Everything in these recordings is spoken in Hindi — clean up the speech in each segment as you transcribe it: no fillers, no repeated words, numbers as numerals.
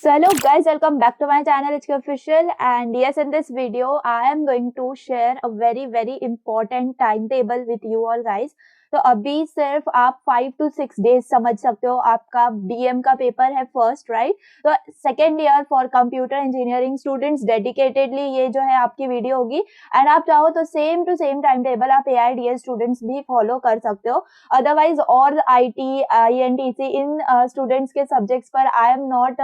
So hello guys, welcome back to my channel HK Official, and yes, in this video I am going to share a very important timetable with you all guys. तो अभी सिर्फ आप 5 to 6 डेज समझ सकते हो, आपका डीएम का पेपर है फर्स्ट, राइट? तो second year for computer engineering students dedicatedly ये जो है आपकी वीडियो होगी, एंड आप चाहो तो same to same time table आप एआईडीएस स्टूडेंट्स भी फॉलो कर सकते हो. अदरवाइज और आईटी ईएनटीसी इन स्टूडेंट्स के सब्जेक्ट्स पर I am not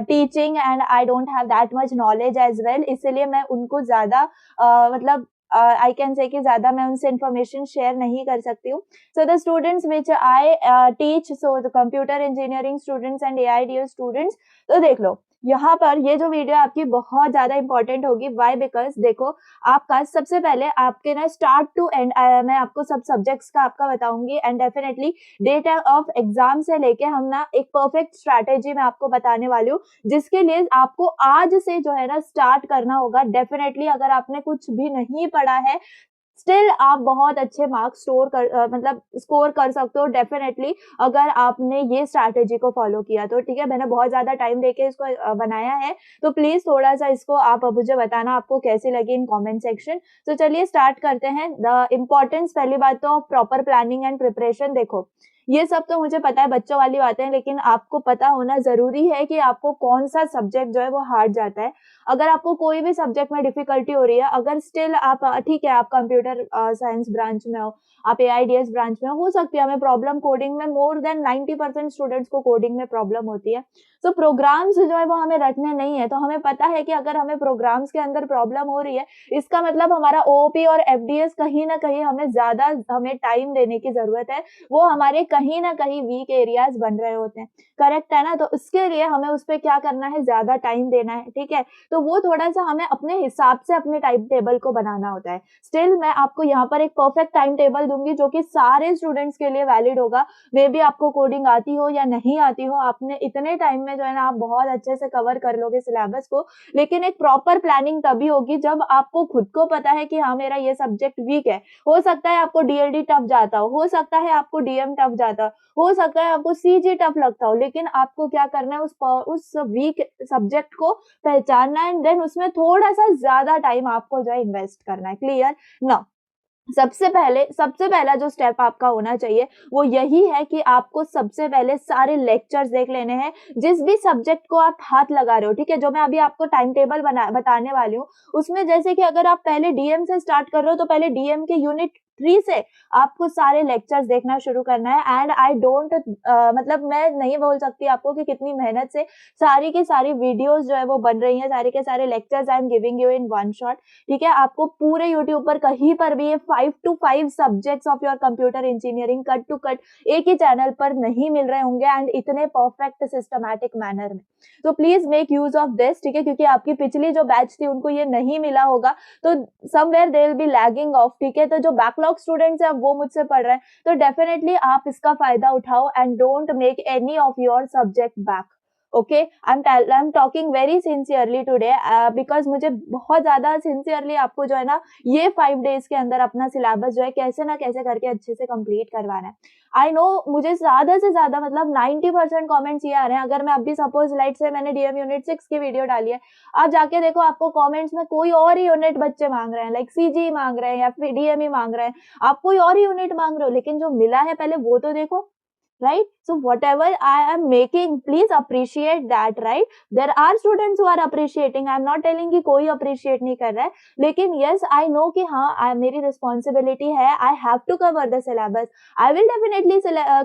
teaching and I don't have that much knowledge as well, इसलिए मैं उनको ज्यादा मतलब आई कैन से कि ज्यादा मैं उनसे इन्फॉर्मेशन शेयर नहीं कर सकती हूँ. So the students which I teach, so the computer engineering students and AIDS students, तो देख लो यहाँ पर ये जो वीडियो आपकी बहुत ज्यादा इंपॉर्टेंट होगी. व्हाई? बिकॉज देखो, आपका सबसे पहले आपके ना स्टार्ट टू एंड मैं आपको सब सब्जेक्ट्स का आपका बताऊंगी, and definitely date of exam से लेके हम ना एक परफेक्ट स्ट्रैटेजी मैं आपको बताने वाली हूँ, जिसके लिए आपको आज से जो है ना स्टार्ट करना होगा. डेफिनेटली अगर आपने कुछ भी नहीं पढ़ा है, स्टिल आप बहुत अच्छे मार्क्स मतलब स्कोर कर सकते हो डेफिनेटली, अगर आपने ये स्ट्रैटेजी को फॉलो किया तो. ठीक है, मैंने बहुत ज्यादा टाइम देके इसको बनाया है, तो प्लीज थोड़ा सा इसको आप मुझे बताना आपको कैसी लगी इन कमेंट सेक्शन. तो चलिए स्टार्ट करते हैं. द इम्पोर्टेंस, पहली बात तो प्रॉपर प्लानिंग एंड प्रिपरेशन. देखो, ये सब तो मुझे पता है, बच्चों वाली बातें, लेकिन आपको पता होना जरूरी है कि आपको कौन सा सब्जेक्ट जो है वो हार्ड जाता है. अगर आपको कोई भी सब्जेक्ट में डिफिकल्टी हो रही है, अगर स्टिल आप ठीक है आप कंप्यूटर साइंस ब्रांच में हो, आप एआईडीएस ब्रांच में हो सकती है हमें प्रॉब्लम कोडिंग में, मोर देन 90% स्टूडेंट्स को कोडिंग में प्रॉब्लम होती है. तो प्रोग्राम्स जो है वो हमें रटने नहीं है, तो हमें पता है कि अगर हमें प्रोग्राम्स के अंदर प्रॉब्लम हो रही है, इसका मतलब हमारा ओओपी और एफडीएस कहीं ना कहीं हमें टाइम देने की जरूरत है. वो हमारे कहीं ना कहीं वीक एरियाज बन रहे होते हैं, करेक्ट है ना? तो उसके लिए हमें उस पर क्या करना है, ज्यादा टाइम देना है. ठीक है, तो वो थोड़ा सा हमें अपने हिसाब से अपने टाइम टेबल को बनाना होता है. स्टिल मैं आपको यहाँ पर एक परफेक्ट टाइम टेबल दूंगी जो कि सारे स्टूडेंट्स के लिए वैलिड होगा. मे बी आपको कोडिंग आती हो या नहीं आती हो, आपने इतने टाइम में जो है ना आप बहुत अच्छे से कवर कर लोगे सिलेबस को, लेकिन एक प्रॉपर प्लानिंग तभी होगी जब आपको खुद को पता है कि हाँ मेरा ये सब्जेक्ट वीक है. हो सकता है आपको डीएलडी टफ जाता हो सकता है आपको डीएम टफ जाता हो सकता है आपको सीजी टफ लगता हो, लेकिन आपको क्या करना है, उस वीक सब्जेक्ट को पहचानना है, देन उसमें थोड़ा सा ज्यादा टाइम आपको जो है इन्वेस्ट करना है. क्लियर ना? सबसे पहला जो स्टेप आपका होना चाहिए वो यही है कि आपको सबसे पहले सारे लेक्चर्स देख लेने हैं, जिस भी सब्जेक्ट को आप हाथ लगा रहे हो. ठीक है, जो मैं अभी आपको टाइम टेबल बताने वाली हूँ, उसमें जैसे कि अगर आप पहले डीएम से स्टार्ट कर रहे हो, तो पहले डीएम के यूनिट 3 से आपको सारे लेक्चर्स देखना शुरू करना है. एंड आई डोंट मतलब मैं नहीं बोल सकती आपको कि कितनी मेहनत से सारी की सारी वीडियोस जो है वो बन रही हैं, सारे के सारे lectures I am giving you in one shot. ठीक है, आपको पूरे यूट्यूब पर कहीं पर भी ये 5 to 5 subjects of your computer engineering cut to cut एक ही चैनल पर नहीं मिल रहे होंगे, एंड इतने परफेक्ट सिस्टमैटिक मैनर में. तो please make use of this. ठीक है, क्योंकि आपकी पिछली जो बैच थी उनको ये नहीं मिला होगा, तो somewhere they will be lagging of. ठीक है, तो जो बैकलॉग स्टूडेंट्स है वो मुझसे पढ़ रहे हैं, तो डेफिनेटली आप इसका फायदा उठाओ and don't make any of your subject back. Okay, I am talking very sincerely today, because मुझे बहुत ज्यादा सिंसियरली आपको जो है ना ये 5 डेज के अंदर अपना सिलेबस जो है कैसे ना कैसे करके अच्छे से कंप्लीट करवाना है. आई नो मुझे ज्यादा से ज्यादा मतलब 90% कमेंट्स ये आ रहे हैं. अगर मैं अभी सपोज लाइट से मैंने डीएम यूनिट 6 की वीडियो डाली है, आप जाके देखो आपको कमेंट्स में कोई और ही यूनिट बच्चे मांग रहे हैं, लाइक सीजी मांग रहे हैं या फिर डीएम मांग रहे हैं, आप कोई और ही यूनिट मांग रहे हो, लेकिन जो मिला है पहले वो तो देखो. Right, so whatever I am making, please appreciate that. Right, there are students who are appreciating. I am not telling कि कोई appreciate नहीं कर रहा है, लेकिन yes I know कि हाँ मेरी responsibility है, I have to cover the syllabus, I will definitely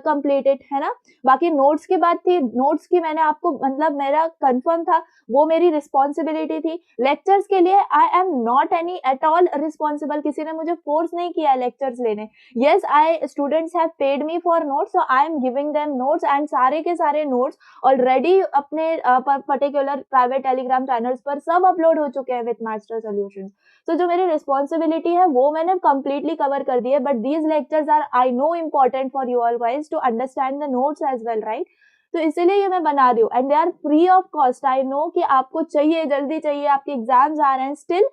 complete it, है ना? बाकी notes की बात थी, notes की मैंने आपको मतलब मेरा confirm था, वो मेरी responsibility थी. lectures के लिए I am not any at all responsible, किसी ने मुझे force नहीं किया lectures लेने. yes students have paid me for notes, so I am giving them notes, and सारे के सारे notes already अपने पर्टिकुलर प्राइवेट टेलीग्राम चैनल्स पर सब अपलोड हो चुके हैं विथ मास्टर सॉल्यूशंस. तो जो मेरी रिस्पॉन्सिबिलिटी है वो मैंने कंप्लीटली कवर कर दी है, but these lectures are I know important for you all guys to understand the notes as well, right? तो इसीलिए ये मैं बना रही हूँ, and they are free of cost. I know कि आपको चाहिए, जल्दी चाहिए, आपके एग्जाम्स आ रहे हैं, स्टिल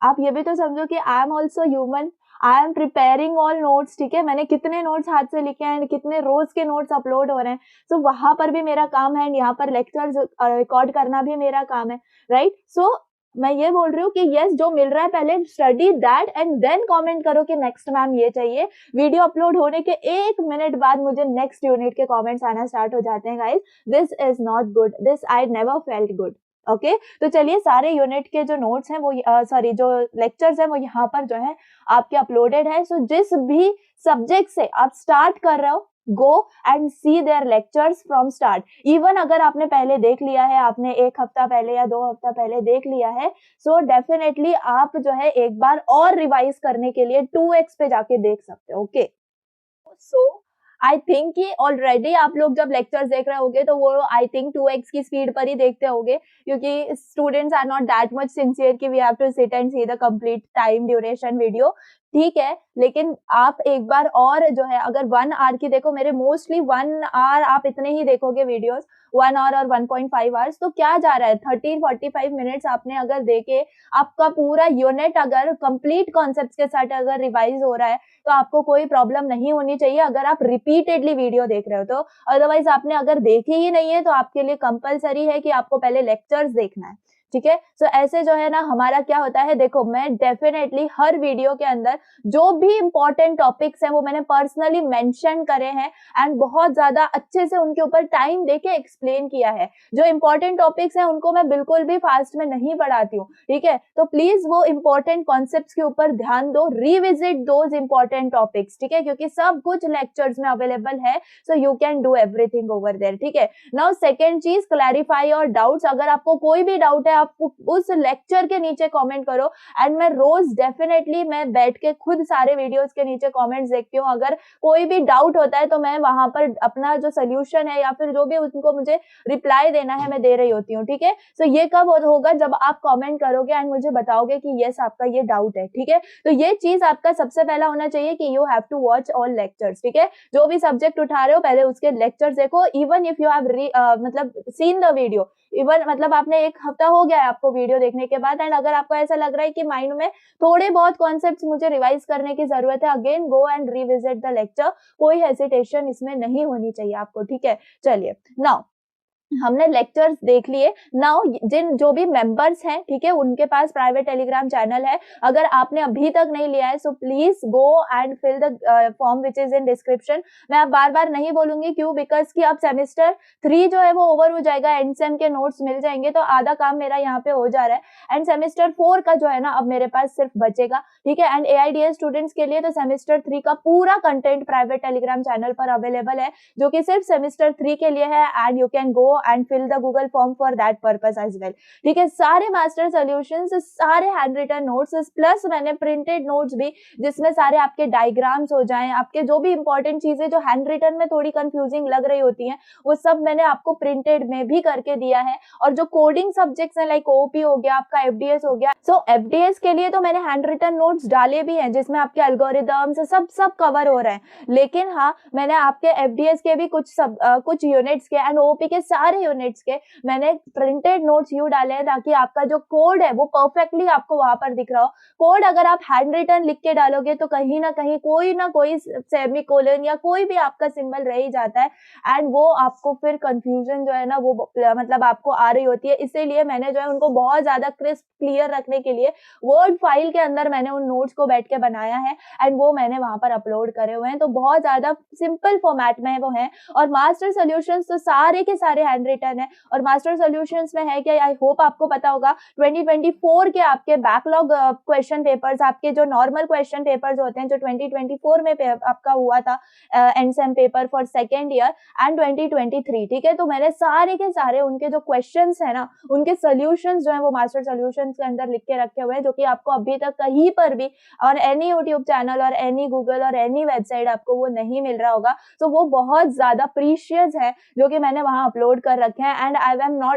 आप ये भी तो समझो कि I am also human. I am preparing all notes, ठीक है, मैंने कितने नोट्स हाथ से लिखे हैं, कितने रोज के नोट्स अपलोड हो रहे हैं, सो वहां पर भी मेरा काम है, यहाँ पर लेक्चर्स रिकॉर्ड करना भी मेरा काम है, राइट। सो मैं ये बोल रही हूँ कि यस, जो मिल रहा है पहले study that and then comment करो कि नेक्स्ट मैम ये चाहिए। वीडियो अपलोड होने के 1 मिनट बाद मुझे नेक्स्ट यूनिट के कमेंट्स आना स्टार्ट हो जाते हैं guys, this is not good, this I never felt good. Okay, तो चलिए सारे यूनिट के जो नोट्स हैं वो सॉरी जो लेक्चर्स हैं वो यहाँ पर जो है आपके अपलोडेड है। सो जिस भी सब्जेक्ट से आप स्टार्ट कर रहे हो, go and see their lectures from start. Even अगर आपने पहले देख लिया है, आपने 1 हफ्ता पहले या 2 हफ्ता पहले देख लिया है, सो डेफिनेटली आप जो है एक बार और रिवाइज करने के लिए 2x पे जाके देख सकते हो। ओके, सो आई थिंक कि ऑलरेडी आप लोग जब लेक्चर्स देख रहे होगे तो वो आई थिंक 2x की स्पीड पर ही देखते होगे, क्योंकि students are not that much sincere कि we have to sit and see the complete time duration video, ठीक है। लेकिन आप एक बार और जो है अगर 1 आवर की देखो, मेरे मोस्टली 1 आवर आप इतने ही देखोगे वीडियोस, 1 आवर और 1.5 आवर्स, तो क्या जा रहा है 30-45 मिनट्स आपने अगर देखे, आपका पूरा यूनिट अगर कंप्लीट कॉन्सेप्ट्स के साथ अगर रिवाइज हो रहा है तो आपको कोई प्रॉब्लम नहीं होनी चाहिए अगर आप रिपीटेडली वीडियो देख रहे हो तो। अदरवाइज आपने अगर देखी ही नहीं है तो आपके लिए कंपलसरी है कि आपको पहले लेक्चर्स देखना है, ठीक है। सो ऐसे जो है ना हमारा क्या होता है, देखो मैं डेफिनेटली हर वीडियो के अंदर जो भी इंपॉर्टेंट टॉपिक्स हैं वो मैंने पर्सनली मेंशन करे हैं एंड बहुत ज्यादा अच्छे से उनके ऊपर टाइम देके एक्सप्लेन किया है। जो इंपॉर्टेंट टॉपिक्स हैं उनको मैं बिल्कुल भी फास्ट में नहीं पढ़ाती हूँ, ठीक है। तो प्लीज वो इंपॉर्टेंट कॉन्सेप्ट्स के ऊपर ध्यान दो, रिविजिट दोज इंपॉर्टेंट टॉपिक्स, ठीक है, क्योंकि सब कुछ लेक्चर्स में अवेलेबल है, so you can do everything over there, ठीक है। नाउ सेकेंड चीज, क्लैरिफाई योर डाउट्स। अगर आपको कोई भी डाउट है आप उस लेक्चर के नीचे कमेंट करो एंड मैं रोज डेफिनेटली मैं बैठ के खुद सारे वीडियोस के नीचे कमेंट्स देखती हूँ। अगर कोई भी डाउट होता है तो मैं वहां पर अपना जो सोल्यूशन है या फिर जो भी उनको मुझे रिप्लाई देना है मैं दे रही होती हूँ, ठीक है। सो ये कब होगा, जब आप कमेंट करोगे एंड मुझे बताओगे कि यस आपका ये डाउट है, ठीक है। तो ये चीज आपका सबसे पहला होना चाहिए कि you have to watch all lectures, ठीक है। जो भी सब्जेक्ट उठा रहे हो पहले उसके लेक्चर्स देखो, इवन इफ यू हैव मतलब सीन द वीडियो, इवन मतलब आपने 1 हफ्ता हो गया है आपको वीडियो देखने के बाद एंड अगर आपको ऐसा लग रहा है कि माइंड में थोड़े बहुत कॉन्सेप्ट्स मुझे रिवाइज करने की जरूरत है, again go and revisit the lecture, कोई हेसिटेशन इसमें नहीं होनी चाहिए आपको, ठीक है। चलिए नाउ हमने लेक्चर्स देख लिए। नाउ जो भी मेंबर्स हैं, ठीक है, उनके पास प्राइवेट टेलीग्राम चैनल है, अगर आपने अभी तक नहीं लिया है so please go and fill the form which is in description. मैं अब बार बार नहीं बोलूंगी, क्यों, बिकॉज कि अब सेमेस्टर 3 जो है वो ओवर हो जाएगा, एंड सेम के नोट्स मिल जाएंगे, तो आधा काम मेरा यहाँ पे हो जा रहा है एंड सेमेस्टर 4 का जो है ना अब मेरे पास सिर्फ बचेगा, ठीक है। एंड AIDS स्टूडेंट्स के लिए तो सेमेस्टर 3 का पूरा कंटेंट प्राइवेट टेलीग्राम चैनल पर अवेलेबल है, जो कि सिर्फ सेमेस्टर 3 के लिए है and you can go and fill the Google form for that purpose as well, ठीक है। सारे मास्टर सॉल्यूशंस, सारे हैंड रिटन नोट्स प्लस मैंने प्रिंटेड नोट्स भी, जिसमें सारे आपके डायग्राम्स हो जाएं, आपके जो भी इंपॉर्टेंट चीजें जो हैंड रिटन में थोड़ी कंफ्यूजिंग लग रही होती हैं वो सब मैंने आपको प्रिंटेड में भी करके दिया है। और जो कोडिंग सब्जेक्ट्स हैं लाइक OOP हो गया, आपका FDS हो गया, सो FDS के लिए तो मैंने हैंड रिटन नोट्स डाले भी हैं जिसमें आपके एल्गोरिदम्स सब कवर हो रहे हैं, लेकिन हाँ मैंने आपके FDS के भी कुछ यूनिट्स के एंड OOP के सारे यूनिट्स के मैंने प्रिंटेड नोट्स यू डाले हैं, ताकि आपका जो कोड है वो परफेक्टली आपको वहां पर दिख रहा हो। कोड अगर आप हैंड रिटन लिख के डालोगे तो कहीं ना कहीं कोई ना कोई सेमीकोलन या कोई भी आपका सिंबल रह ही जाता है एंड वो आपको फिर कंफ्यूजन जो है ना वो मतलब आपको आ रही होती है। इसीलिए मैंने जो है उनको बहुत ज्यादा क्रिस्प क्लियर रखने के लिए वर्ड फाइल के अंदर मैंने उन नोट्स को बैठ के बनाया है एंड वो मैंने वहां पर अपलोड करे हुए हैं, तो बहुत ज्यादा सिंपल फॉर्मेट में वो है। और मास्टर सॉल्यूशंस तो सारे के सारे हैंड रिटन है, और मास्टर सॉल्यूशंस में है कि आई होप आपको पता होगा 2024 के आपके बैकलॉग क्वेश्चन पेपर्स, आपके जो नॉर्मल क्वेश्चन पेपर्स होते हैं जो 2024 में आपका हुआ था end sem paper for second year end 2023, ठीक है। तो मैंने सारे के सारे उनके जो क्वेश्चंस है ना उनके सॉल्यूशंस जो है वो मास्टर सॉल्यूशंस के अंदर लिख के रखे हुए हैं, जो कि आपको अभी तक कहीं पर भी और एनी यूट्यूब चैनल और एनी गूगल और एनी वेबसाइट आपको वो नहीं मिल रहा होगा। तो वो बहुत ज्यादा प्रीशियस है जो कि मैंने वहां अपलोड कर रखे हैं एंड आई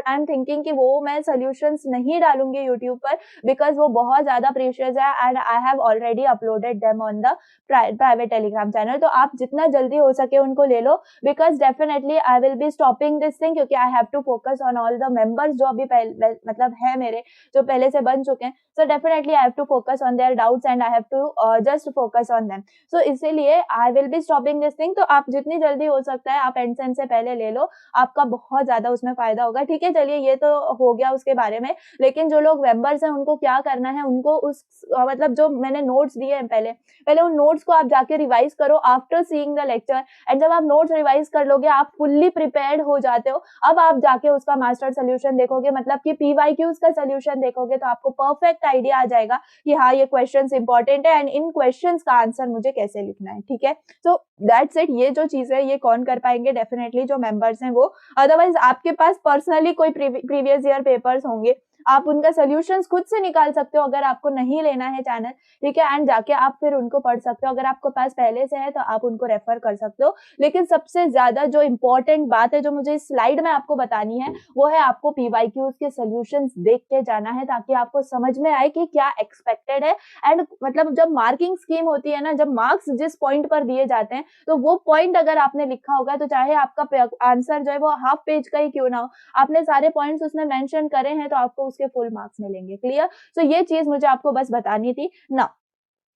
एम थिंकिंग कि वो मैं सॉल्यूशंस नहीं डालूंगी यूट्यूब पर बिकॉज वो बहुत ज्यादा प्रीशियस है and I have already uploaded them on the private Telegram channel. तो आप जितना जल्दी हो सके उनको ले लो because definitely I will be stopping this thing, क्योंकि I have to focus on all the members जो अभी मतलब है मेरे जो पहले से बन चुके हैं। So definitely I have to focus on their doubts and I have to just focus on them. So इसीलिए I will be stopping this thing. तो आप जितनी जल्दी हो सकता है आप एंड से पहले ले लो, आपका बहुत ज्यादा उसमें फायदा होगा। ठीक है, चलिए ये तो हो गया उसके बारे में। लेकिन जो लोग मेंबर्स हैं उनको क्या करना है, उनको उस मतलब जो मैंने नोट्स दिए हैं पहले उन नोट्स को आप जाके रिवाइज करो after seeing the lecture. And जब आप नोट्स रिवाइज कर लोगे आप फुल्ली प्रिपेयर्ड हो जाते हो, अब आप जाके उसका मास्टर सोल्यूशन देखोगे, मतलब कि पीवाईक्यूज का सोल्यूशन देखोगे तो आपको परफेक्ट आइडिया आ जाएगा कि हाँ ये क्वेश्चंस इंपॉर्टेंट है एंड इन क्वेश्चंस का आंसर मुझे कैसे लिखना है। ठीक है, सो दैट्स इट। ये जो चीज है ये कौन कर पाएंगे, डेफिनेटली जो मेंबर्स हैं वो। अदरवाइज आपके पास पर्सनली कोई प्रीवियस ईयर पेपर्स होंगे, आप उनका सोल्यूशंस खुद से निकाल सकते हो अगर आपको नहीं लेना है चैनल। ठीक है, एंड जाके आप फिर उनको पढ़ सकते हो। अगर आपके पास पहले से है तो आप उनको रेफर कर सकते हो। लेकिन सबसे ज्यादा जो इंपॉर्टेंट बात है जो मुझे इस स्लाइड में आपको बतानी है वो है आपको पीवाईक्यूज के सोल्यूशंस देख के जाना है ताकि आपको समझ में आए कि क्या एक्सपेक्टेड है। एंड मतलब जब मार्किंग स्कीम होती है ना, जब मार्क्स जिस पॉइंट पर दिए जाते हैं तो वो पॉइंट अगर आपने लिखा होगा तो चाहे आपका आंसर जो है वो हाफ पेज का ही क्यों ना हो, आपने सारे पॉइंट्स उसमें मेंशन करे हैं तो आपको उसके फुल मार्क्स मिलेंगे। क्लियर? सो ये चीज मुझे आपको बस बतानी थी ना।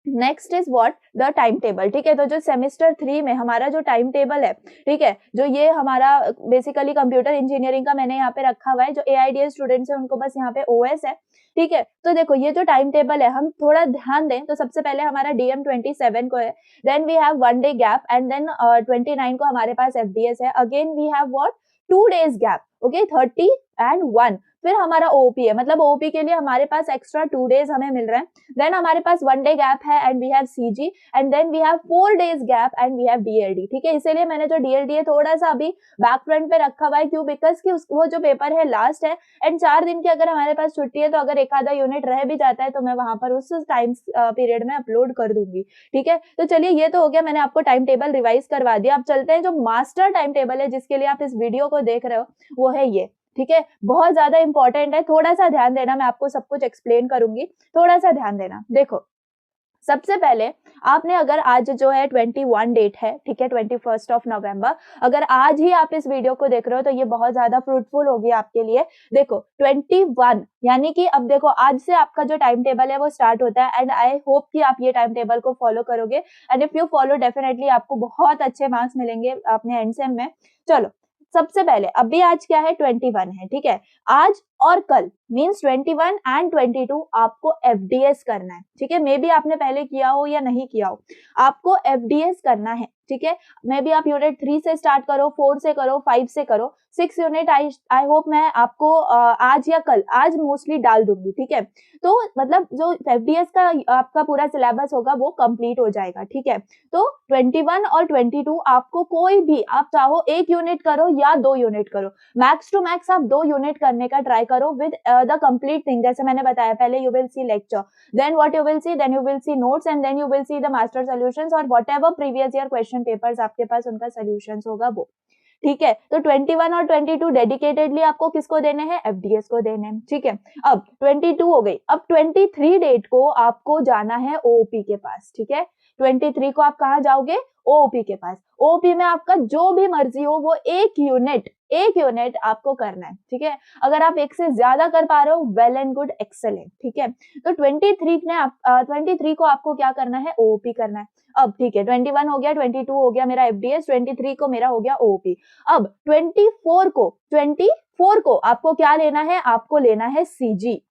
Next is what the time table. ठीक है, तो जो सेमेस्टर 3 में हमारा जो टाइम टेबल है, ठीक है, जो ये हमारा बेसिकली कंप्यूटर इंजीनियरिंग का मैंने यहाँ पे रखा हुआ है, जो एआईडीएस स्टूडेंट्स है उनको बस यहाँ पे ओएस है। ठीक है, तो देखो ये जो टाइम टेबल है हम थोड़ा ध्यान दें तो सबसे पहले हमारा डीएम 27 को है, then we have 1 day gap and then 29 को हमारे पास एफडीएस है, again we have what 2 days gap, okay 30 and 1। फिर हमारा ओपी है, मतलब ओपी के लिए हमारे पास एक्स्ट्रा 2 डेज हमें मिल रहे हैं। देन हमारे पास 1 डे गैप है and we have CG and then we have 4 days gap and we have DLD. ठीक है, इसीलिए मैंने जो डीएलडी है थोड़ा सा अभी बैक फ्रंट पे रखा हुआ है, क्यों? बिकॉज कि वो जो पेपर है लास्ट है एंड 4 दिन की अगर हमारे पास छुट्टी है तो अगर एक आधा यूनिट रह भी जाता है तो मैं वहां पर उस टाइम पीरियड में अपलोड कर दूंगी। ठीक है, तो चलिए ये तो हो गया, मैंने आपको टाइम टेबल रिवाइज करवा दिया। अब चलते हैं जो मास्टर टाइम टेबल है जिसके लिए आप इस वीडियो को देख रहे हो वो है ये। ठीक है, बहुत ज्यादा इंपॉर्टेंट है, थोड़ा सा ध्यान देना, मैं आपको सब कुछ एक्सप्लेन करूंगी, थोड़ा सा ध्यान देना। देखो सबसे पहले आपने अगर आज जो है 21 डेट है, ठीक है 21 नवंबर, अगर आज ही आप इस वीडियो को देख रहे हो तो ये बहुत ज्यादा फ्रूटफुल होगी आपके लिए। देखो 21 यानी कि अब देखो आज से आपका जो टाइम टेबल है वो स्टार्ट होता है एंड आई होप कि आप ये टाइम टेबल को फॉलो करोगे and if you follow definitely आपको बहुत अच्छे मार्क्स मिलेंगे अपने एंड सेम में। चलो सबसे पहले अभी आज क्या है 21 है, ठीक है, आज और कल मींस 21 एंड 22 आपको एफडीएस करना है। ठीक है, मे बी आपने पहले किया हो या नहीं किया हो, आपको एफडीएस करना है। ठीक है, मे बी आप यूनिट 3 से स्टार्ट करो, 4 से करो, 5 से करो, 6 यूनिट आई होप मैं आपको आज या कल, आज मोस्टली डाल दूंगी। ठीक है, तो मतलब जो एफडीएस का आपका पूरा सिलेबस होगा वो कंप्लीट हो जाएगा। ठीक है, तो 21 और 22 आपको कोई भी, आप चाहो 1 यूनिट करो या 2 यूनिट करो, मैक्स टू मैक्स आप 2 यूनिट करने का ट्राई करो विद द कंप्लीट थिंग। जैसे मैंने बताया पहले you will see lecture, then what you will see, then you will see notes and then you will see the master solutions और whatever previous year question papers आपके पास उनका सॉल्यूशंस होगा वो। ठीक है, तो 21 और 22 डेडिकेटेडली आपको किसको देने हैं, एफडीएस को देने हैं। ठीक है, अब 22 हो गई, अब 23 डेट को आपको जाना है ओओपी के पास। ठीक है, 23 को आप कहाँ जाओगे, ओओपी के पास। ओओपी में आपका जो भी मर्जी हो वो एक यूनिट आपको करना है। ठीक है, अगर आप एक से ज्यादा कर पा रहे हो वेल एंड गुड, एक्सेलेंट। ठीक है, तो 23 को आपको क्या करना है, ओओपी करना है। अब ठीक है 21 हो गया, 22 हो गया मेरा एफडीएस, 23 को मेरा हो गया ओओपी। अब 24 को आपको क्या लेना है, आपको लेना है सीजी,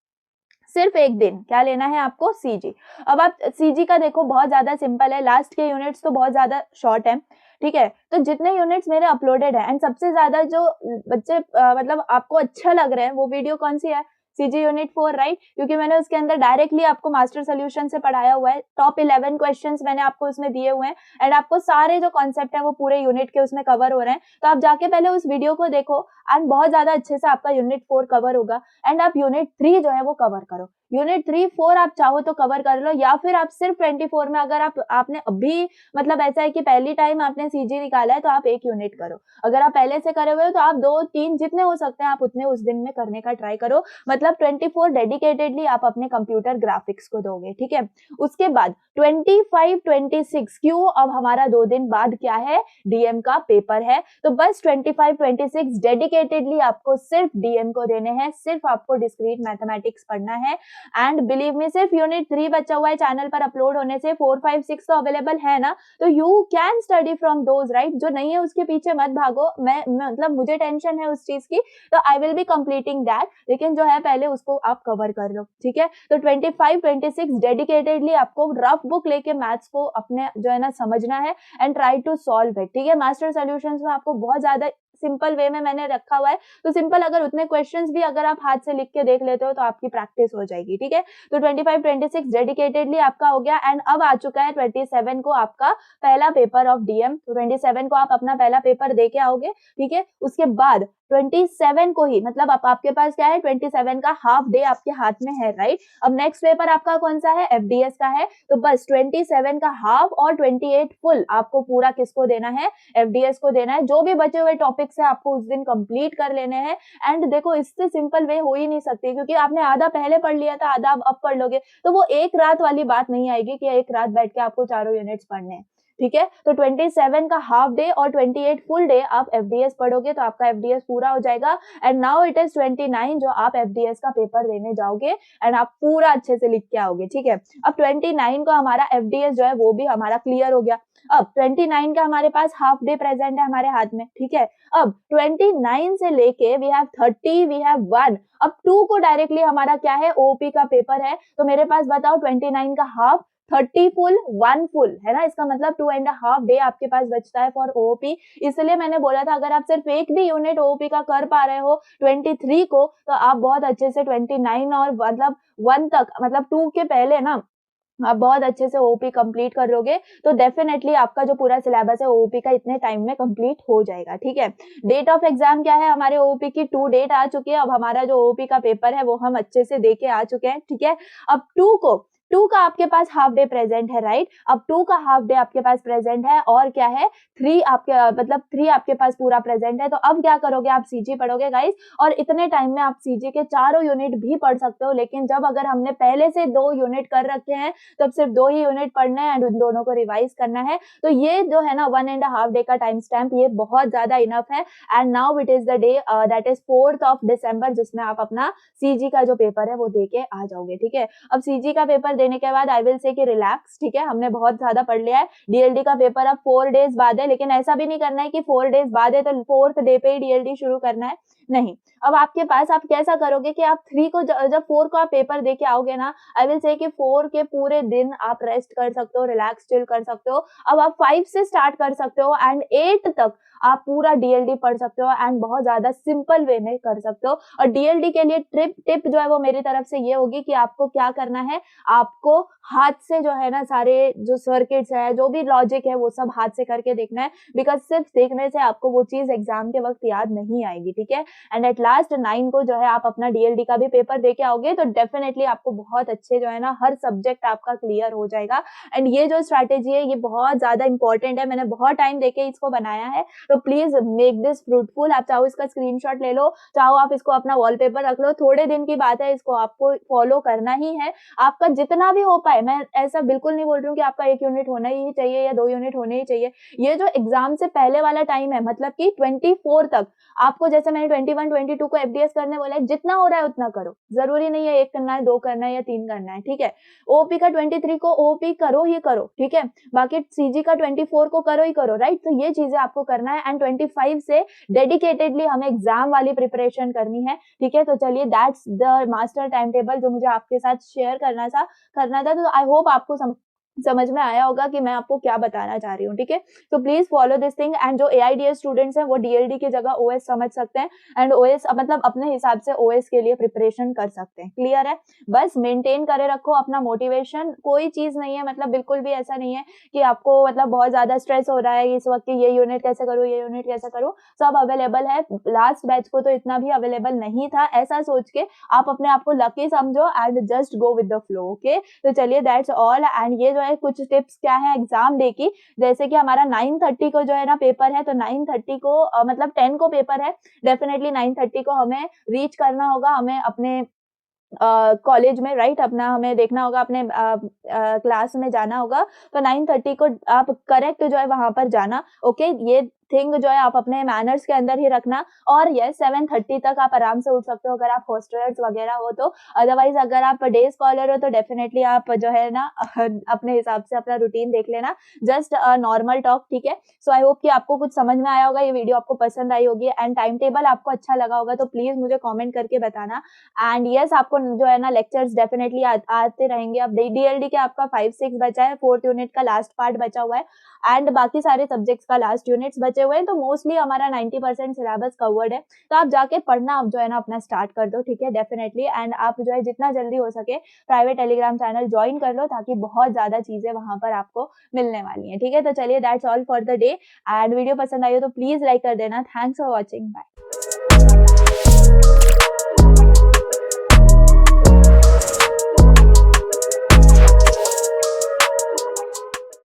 सिर्फ एक दिन क्या लेना है आपको, सीजी। अब आप सीजी का देखो बहुत ज्यादा सिंपल है, लास्ट के यूनिट्स तो बहुत ज्यादा शॉर्ट है। ठीक है, तो जितने यूनिट्स मेरे अपलोडेड है एंड सबसे ज्यादा जो बच्चे मतलब आपको अच्छा लग रहा है वो वीडियो कौन सी है, सीजी यूनिट 4, राइट, क्योंकि मैंने उसके अंदर डायरेक्टली आपको मास्टर सोल्यूशन से पढ़ाया हुआ है, टॉप 11 क्वेश्चंस मैंने आपको उसमें दिए हुए हैं एंड आपको सारे जो कॉन्सेप्ट है वो पूरे यूनिट के उसमें कवर हो रहे हैं। तो आप जाके पहले उस वीडियो को देखो, एंड बहुत ज्यादा अच्छे से आपका यूनिट 4 कवर होगा एंड आप यूनिट 3 जो है वो कवर करो। यूनिट 3 4 आप चाहो तो कवर कर लो, या फिर आप सिर्फ 24 में, अगर आपने अभी मतलब ऐसा है कि पहली टाइम आपने सीजी निकाला है तो आप 1 यूनिट करो। अगर आप पहले से करे हुए हो तो आप 2-3 जितने हो सकते हैं आप उतने उस दिन में करने का ट्राई करो। मतलब 24 डेडिकेटेडली आप अपने कंप्यूटर ग्राफिक्स को दोगे, ठीक है। उसके बाद 25-26 क्यों, अब हमारा 2 दिन बाद क्या है, डीएम का पेपर है। तो बस 25-26 डेडिकेटेडली आपको सिर्फ डीएम को देने हैं, सिर्फ आपको डिस्क्रीट मैथमेटिक्स पढ़ना है। एंड बिलीव मी, सिर्फ यूनिट 3 बचा हुआ है चैनल पर अपलोड होने से, 4, 5, 6 तो अवेलेबल है ना, तो you can study from those, right. जो नहीं है उसके पीछे मत भागो, मैं मतलब मुझे टेंशन है उस चीज की, तो आई विल बी कंप्लीटिंग दैट, लेकिन जो है पहले उसको आप कवर कर लो, ठीक है। तो 25-26 डेडिकेटेडली आपको रफ बुक लेके मैथ्स को अपने जो है ना समझना है and try to solve it, ठीक है। मास्टर सॉल्यूशंस में आपको बहुत ज्यादा सिंपल वे में मैंने रखा हुआ है, तो सिंपल अगर उतने क्वेश्चंस भी अगर आप हाथ से लिख के देख लेते हो तो आपकी प्रैक्टिस हो जाएगी, ठीक है। तो 25-26 डेडिकेटेडली आपका हो गया एंड अब आ चुका है 27 को आपका पहला पेपर ऑफ डीएम। तो 27 को आप अपना पहला पेपर दे के आओगे, ठीक है। उसके बाद 27 को ही, मतलब अब आपके पास क्या है, 27 का हाफ डे आपके हाथ में है, राइट। अब नेक्स्ट पेपर आपका कौन सा है, एफडीएस का है। तो बस 27 का हाफ और 28 फुल आपको पूरा किसको देना है, एफडीएस को देना है। जो भी बचे हुए टॉपिक्स है आपको उस दिन कंप्लीट कर लेने हैं। एंड देखो इससे सिंपल वे हो ही नहीं सकती, क्योंकि आपने आधा पहले पढ़ लिया था, आधा अब पढ़ लोगे, तो वो एक रात वाली बात नहीं आएगी कि एक रात बैठ के आपको चारों यूनिट्स पढ़ने हैं, ठीक है। तो 27 का हाफ डे और 28 फुल डे आप एफडीएस पढ़ोगे तो आपका एफडीएस पूरा हो जाएगा। एंड नाउ इट इज 29 जो आप एफडीएस का पेपर देने जाओगे एंड आप पूरा अच्छे से लिख के आओगे, ठीक है। अब 29 को हमारा एफडीएस जो है वो भी हमारा क्लियर हो गया। अब 29 का हमारे पास हाफ डे प्रेजेंट है हमारे हाथ में, ठीक है। अब 29 से लेके वी हैव 30, वी हैव 1, अब 2 को डायरेक्टली हमारा क्या है, ओपी का पेपर है। तो मेरे पास बताओ 29 का हाफ, 30 फुल, 1 फुल, है ना। इसका मतलब 2.5 डे आपके पास बचता है फॉर ओपी। इसलिए मैंने बोला था अगर आप सिर्फ एक भी यूनिट ओपी का कर पा रहे हो 23 को, तो आप बहुत अच्छे से 29 और मतलब 1 तक, मतलब 2 के पहले ना आप बहुत अच्छे से ओपी कंप्लीट कर लोगे, तो डेफिनेटली आपका जो पूरा सिलेबस है ओपी का इतने टाइम में कंप्लीट हो जाएगा, ठीक है। डेट ऑफ एग्जाम क्या है, हमारे ओपी की 2 डेट आ चुकी है। अब हमारा जो ओपी का पेपर है वो हम अच्छे से दे के आ चुके हैं, ठीक है। अब 2 का आपके पास हाफ डे प्रेजेंट है, राइट। अब 2 का हाफ डे आपके पास प्रेजेंट है और क्या है, 3 आपके मतलब 3 आपके पास पूरा प्रेजेंट है। तो अब क्या करोगे, आप सीजी पढ़ोगे गाइस, और इतने टाइम में आप सीजी के चारों यूनिट भी पढ़ सकते हो। लेकिन जब अगर हमने पहले से 2 यूनिट कर रखे हैं तब सिर्फ 2 ही यूनिट पढ़ना है एंड उन दोनों को रिवाइज करना है। तो ये जो है ना 1.5 डे का टाइम स्टैम्प, ये बहुत ज्यादा इनफ है। And now it is the day that is 4th of December, जिसमें आप अपना सीजी का जो पेपर है वो दे के आ जाओगे, ठीक है। अब सीजी का पेपर देने के बाद आई विल से कि रिलैक्स, ठीक है, हमने बहुत ज्यादा पढ़ लिया है। डीएलडी का पेपर अब 4 डेज बाद है, लेकिन ऐसा भी नहीं करना है कि 4 डेज बाद है तो 4th डे पे ही डीएलडी शुरू करना है, नहीं। अब आपके पास आप कैसा करोगे कि आप 3 को जब 4 को आप पेपर दे के आओगे ना, आई विल से कि 4 के पूरे दिन आप रेस्ट कर सकते हो, रिलैक्स चिल कर सकते हो। अब आप 5 से स्टार्ट कर सकते हो एंड 8 तक आप पूरा डीएलडी पढ़ सकते हो एंड बहुत ज्यादा सिंपल वे में कर सकते हो। और डीएलडी के लिए टिप जो है वो मेरी तरफ से ये होगी कि आपको क्या करना है, आपको हाथ से जो है ना सारे जो सर्किट्स है, जो भी लॉजिक है वो सब हाथ से करके देखना है, बिकॉज सिर्फ देखने से आपको वो चीज एग्जाम के वक्त याद नहीं आएगी, ठीक है। एंड एट लास्ट 9 को जो है आप अपना डीएलडी का भी पेपर देके आओगे तो डेफिनेटली आपको बहुत अच्छे जो है ना हर सब्जेक्ट आपका क्लियर हो जाएगा। एंड ये जो स्ट्रैटेजी है ये बहुत ज्यादा इंपॉर्टेंट है, मैंने बहुत टाइम देके इसको बनाया है, तो प्लीज मेक दिस फ्रूटफुल। आप चाहो इसका स्क्रीनशॉट ले लो, चाहो आप इसको अपना वॉलपेपर रख लो, थोड़े दिन की बात है, इसको आपको फॉलो करना ही है। आपका जितना भी हो पाए, मैं ऐसा बिल्कुल नहीं बोल रही हूँ कि आपका 1 यूनिट होना ही चाहिए या 2 यूनिट होने ही चाहिए। ये जो एग्जाम से पहले वाला टाइम है, मतलब कि 24 तक आपको, जैसे मैंने 21, 22 को एफडीएस करने बोला है, जितना हो रहा है उतना करो। जरूरी नहीं है 1 करना है, 2 करना है या 3 करना है, ठीक है। ओपी का 23 को ओपी करो ही करो, ठीक है। बाकी सीजी का 24 को करो ही करो, राइट। तो ये चीजें आपको करना है एंड 25 से डेडिकेटेडली हमें एग्जाम वाली प्रिपरेशन करनी है, ठीक है। तो चलिए that's the master time table जो मुझे आपके साथ शेयर करना था। तो आई होप आपको समझ में आया होगा कि मैं आपको क्या बताना चाह रही हूँ, ठीक है? तो please follow this thing and जो एआईडीएस स्टूडेंट्स हैं वो डीएलडी की जगह ओएस समझ सकते हैं एंड ओएस मतलब अपने हिसाब से ओएस के लिए प्रिपरेशन कर सकते हैं, क्लियर है? बस मेंटेन करे रखो अपना मोटिवेशन, कोई चीज़ नहीं है मतलब बिल्कुल भी ऐसा नहीं है कि आपको मतलब बहुत ज़्यादा स्ट्रेस हो रहा है इस वक़्त कि ये यूनिट कैसे करूँ, ये यूनिट कैसे करूँ? सब अवेलेबल है, लास्ट बैच को तो इतना भी अवेलेबल नहीं था, ऐसा सोच के आप अपने आप को लकी समझो and just go with the flow, okay? तो चलिए दैट्स ऑल एंड ये जो है कुछ टिप्स क्या है एग्जाम डे की, जैसे कि हमारा 9:30 को जो है ना पेपर है, तो 9:30 को मतलब 10 को पेपर है, डेफिनेटली 9:30 को हमें रीच करना होगा, हमें अपने कॉलेज में, राइट? अपना हमें देखना होगा, अपने क्लास में जाना होगा, तो 9:30 को आप करेक्ट जो है वहाँ पर जाना, ओके? ये थिंग जो है आप अपने मैनर्स के अंदर ही रखना और यस 7:30 तक आप आराम से उठ सकते हो अगर आप हॉस्टलर्स वगैरह हो तो, अदरवाइज़ अगर आप डे स्कॉलर हो तो डेफिनिटली आप जो है ना अपने हिसाब से अपना रूटीन देख लेना, जस्ट नॉर्मल टॉक, ठीक है? सो आई होप कि आपको कुछ समझ में आया होगा, ये वीडियो आपको पसंद आई होगी एंड टाइम टेबल आपको अच्छा लगा होगा तो प्लीज़ मुझे कमेंट करके बताना एंड यस आपको जो है ना लेक्चर्स डेफिनेटली आते रहेंगे। अब डीएलडी के आपका 5-6 बचा है, 4th यूनिट का लास्ट पार्ट बचा हुआ है एंड बाकी सारे सब्जेक्ट्स का लास्ट यूनिट्स बचे हुए हैं, तो मोस्टली हमारा 90% सिलेबस कवर्ड है। तो आप जाके पढ़ना आप जो है ना अपना स्टार्ट कर दो, ठीक है? डेफिनेटली एंड आप जो है जितना जल्दी हो सके प्राइवेट टेलीग्राम चैनल जॉइन कर लो ताकि बहुत ज़्यादा चीज़ें वहाँ पर आपको मिलने वाली हैं, ठीक है? तो चलिए that's all for the day and video पसंद आई हो तो प्लीज़ लाइक कर देना। Thanks for watching, bye.